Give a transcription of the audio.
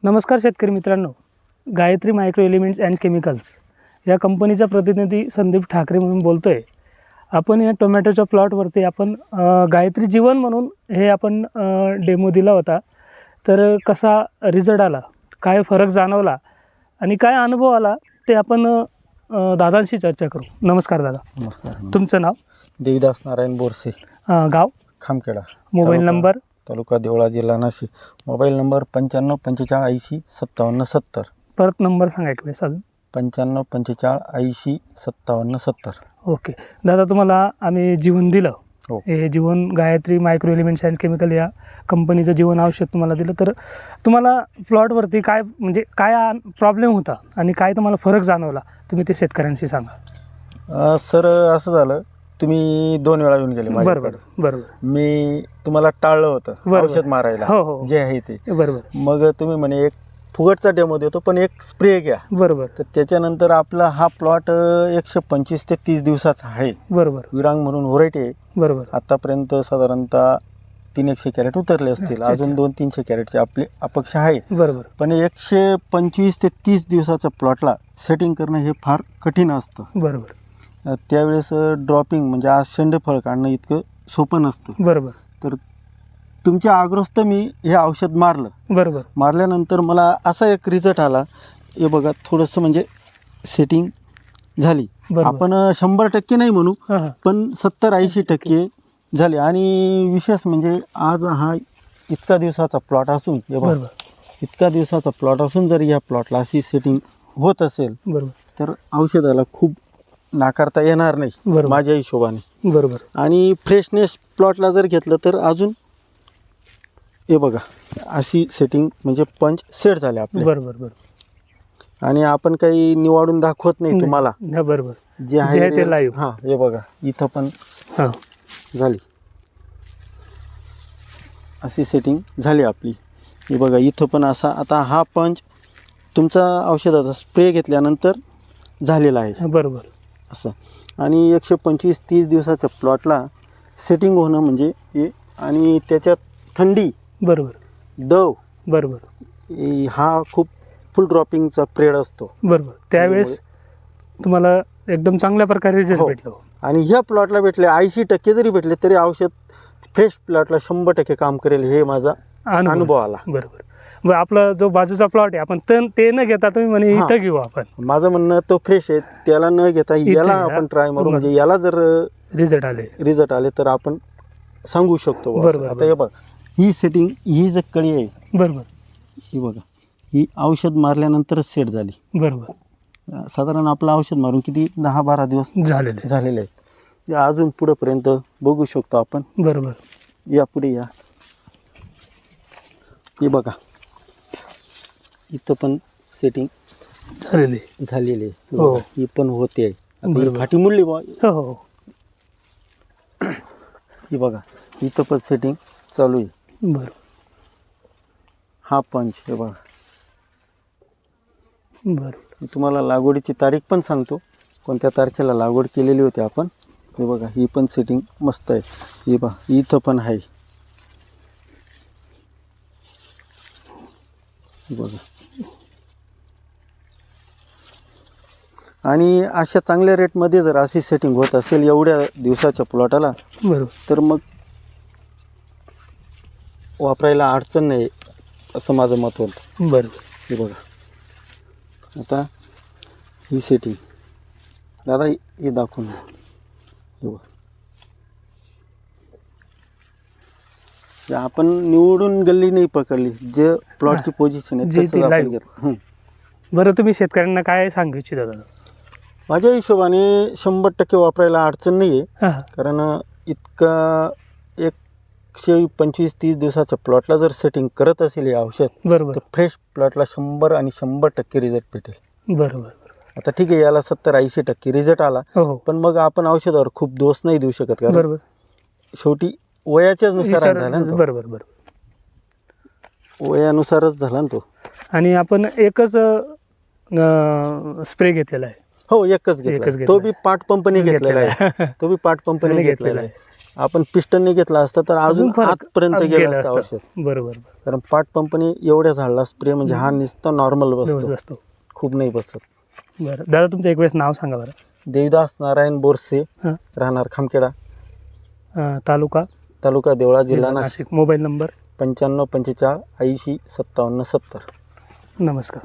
नमस्कार शेतकरी मित्रांनो, Gayatri micro elements and chemicals या कंपनीचा प्रतिनिधी संदीप ठाकरे म्हणून बोलतो आहे. आपण या टोमॅटोच्या प्लॉटवरती आपण गायत्री जीवन म्हणून हे आपण डेमो दिला होता. तर कसा रिझल्ट आला, काय फरक जाणवला आणि काय अनुभव आला ते आपण दादांशी चर्चा करू. नमस्कार दादा. नमस्कार. तुमचं नाव? देवीदास नारायण बोरसे, गाव? खामखेडा. Mobile number? तालुका देवळा, जिल्हा नाशिक. Mobile number 95 45 80 57 70. परत नंबर सांगा एक वेळेस अजून. 95 45 80 57 70. ओके दादा, तुम्हाला आम्ही जीवन दिलं. हो. हे Jeevan Gayatri micro elements and chemical या कंपनीचं जीवन औषध तुम्हाला दिलं. तर तुम्हाला प्लॉटवरती काय म्हणजे काय प्रॉब्लेम होता आणि काय तुम्हाला फरक जाणवला, तुम्ही ते शेतकऱ्यांशी सांगा. सर, असं झालं, तुम्ही 2 वेळा येऊन गेले बरोबर माझ्याकडे. बरोबर. मी तुम्हाला टाळलं होतं बरोबर. औषध मारायला. हो हो जे आहे ते बरोबर मग तुम्ही म्हणे एक फुगटचा डेमो देतो, पण एक स्प्रे घ्या. बरोबर तर त्याच्यानंतर आपला हा प्लॉट 125 ते 30 दिवसाचा आहे. बरोबर विरांग म्हणून व्हरायटी आहे. बरोबर. आतापर्यंत साधारणतः 300 कॅरेट उतरले असतील. अच्छा, अजून 200-300 कॅरेटची आपली अपेक्षा आहे. बरोबर पण 125 ते 30 दिवसाच्या प्लॉटला सेटिंग करणं हे फार कठीण असतं. बरोबर त्यावेळेस ड्रॉपिंग म्हणजे आज शेंडेफळ काढणं इतकं सोपं नसतं. बरोबर तर तुमच्या आग्रस्त मी हे औषध मारलं. बरोबर मारल्यानंतर मला असा एक रिझल्ट आला. हे बघा, थोडंसं म्हणजे सेटिंग झाली. बरोबर. आपण 100% नाही म्हणू, हां हां पण 70-80% झाले. आणि विशेष म्हणजे आज हा इतका दिवसाचा प्लॉट असून, हे बघा, बरोबर इतका दिवसाचा प्लॉट असून जर या प्लॉटला अशी सेटिंग होत असेल बरोबर तर औषधाला खूप नाकारता येणार नाही बरोबर. माझ्या हिशोबाने. बरोबर आणि फ्रेशनेस प्लॉटला जर घेतलं तर अजून हे बघा अशी सेटिंग म्हणजे पंच सेट झाले आपले. बरोबर बरोबर. आणि आपण काही निवडून दाखवत नाही तुम्हाला, हा, बरोबर. जे जे आहे ते आहे live. हां, हे बघा इथं पण हां झाली अशी सेटिंग झाली आपली. हे बघा इथं पण असा. आता हा पंच तुमचा औषधाचा स्प्रे घेतल्यानंतर झालेला आहे बरोबर असं. आणि 125-30 दिवसाच्या प्लॉटला सेटिंग होणं म्हणजे हे. आणि त्याच्यात थंडी, बरोबर दव, बरोबर हा खूप फुल ड्रॉपिंगचा पिरियड असतो. बरोबर. त्यावेळेस तुम्हाला एकदम चांगल्या प्रकारे रिझल्ट हो. भेटलो. आणि ह्या प्लॉटला भेटले 80% जरी भेटले तरी औषध फ्रेश प्लॉटला 100% काम करेल, हे माझा अनुभव आला. बरोबर. मग आपला जो बाजूचा प्लॉट आहे, आपण ते न घेता तुम्ही म्हणे हां. इथं घेऊ आपण. माझं म्हणणं तो फ्रेश आहे, त्याला न घेता याला घ्या. आपण ट्राय मारू. बरोबर. म्हणजे याला जर रिझल्ट आले. रिझल्ट आले तर आपण सांगू शकतो बुवा असं. बरोबर, आता हे बघा, ही सेटिंग, ही जी कळी आहे, बरोबर ही बघा, ही औषध मारल्यानंतरच सेट झाली. बरोबर. साधारण आपलं औषध मारून किती 10-12 दिवस झालेले. झालेले आहेत. या अजून पुढेपर्यंत बघू शकतो आपण. बरोबर. या पुढे या. हे बघा इथं पण सेटिंग झालेले. झालेली आहे. हो. बघा, ही पण होते. आता ही बरोबर. फाटी मुडली बा. हो हो ही बघा इथं पण सेटिंग चालू आहे. बरोबर हा पंच हे बघा. बरोबर. मी तुम्हाला लागवडीची तारीख पण सांगतो, कोणत्या तारखेला लागवड केलेली होती आपण. हे बघा, ही पण सेटिंग मस्त आहे. हे बघा इथं पण आहे. हे बघा. आणि अशा चांगल्या रेटमध्ये जर अशी सेटिंग होत असेल एवढ्या दिवसाच्या प्लॉटाला, बरोबर. तर मग वापरायला अडचण नाही, असं माझं मत होतं. बरोबर. हे बघा आता ही सेटिंग दादा हे दाखवून द्या. हे बघा, हे आपण निवडून गल्ली नाही पकडली, जे प्लॉटची पोझिशन जे आहे ती तसंच आपण live. घेतलं. बरं, तुम्ही शेतकऱ्यांना काय सांगू इच्छिता दादा? माझ्या हिशोबाने 100% वापरायला अडचण नाही आहे. हां हां कारण इतका 125-30 दिवसाच्या प्लॉटला जर सेटिंग करत असेल हे औषध, बरोबर तर फ्रेश प्लॉटला 100 आणि 100% रिझल्ट भेटेल. बरोबर. आता ठीक आहे, याला 70-80% रिझल्ट आला, हो हो पण मग आपण औषधावर खूप दोष नाही देऊ शकत, कारण बरोबर. शेवटी वयाच्याच नुसार झाला ना तो. बरोबर बरोबर. वयानुसारच झाला ना तो. आणि आपण एकच स्प्रे घेतलेला आहे. हो, एकच एकच घेतला. घेतला. तो बी पाट पंपनी घेतलेला आहे. तो बी पाट पंपनी घेतलेला आहे. आपण पिस्टनने घेतला असता तर अजून फरक आतपर्यंत गेलं असतं औषध. बरोबर कारण पाट पंपनी एवढ्या झाडला स्प्रे म्हणजे हा नुसता नॉर्मल बसतो, बसतो. खूप नाही बसत. बरं दादा, तुमचं एक वेळेस नाव सांगा बरं. देवदास नारायण बोरसे, हां. राहणार खामखेडा, तालुका देवळा, जिल्हा नाशिक. Mobile number 95 45 80 57 70. नमस्कार.